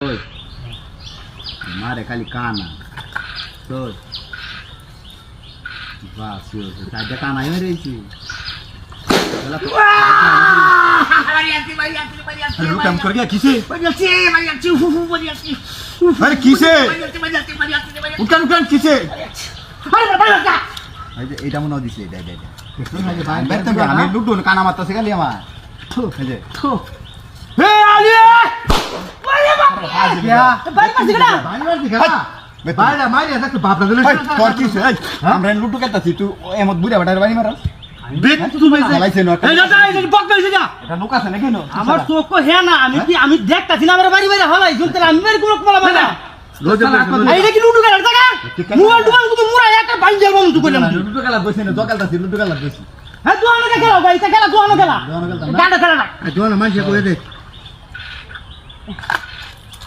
Oi. Mare kali kana. Oi. Vacilo, tá de kana yun reci. Wala to. अरे काम कर गया किसे अरे किसे उठन उठन किसे এটা মনে দিছে এটা এটা বেরতে আমি লুডু কানা মারতেছে খালি আমার এই যে हे आलिया বাইরে মারি আছে বাপরা দিলে তোর কিছে আমরা লুডু খেলতাছি তুই এমত বুড়া বাটার বাড়ি মারাস বেট তুমি চালাইছে না এই না এই বক কইছে যা এটা লোক আছে নাকি না আমার চোখ হে না আমি দেখতাছি না আমার বাড়ি বাড়ি হলাই শুনতে আমি মেরে কোনো কলা বানা এই দেখি লুডু খেলা টাকা মোবাইল দোকান কত মুরা একটা বাঞ্জাল বন্ধ কইলাম লুডু খেলা বসে না দোকানতাছি লুডু খেলা বসে হ্যাঁ তুই আমাকে খেলা ভাই এটা খেলা তুই আমাকে খেলা গাড়া খেলা না তুই না মানছে কই দে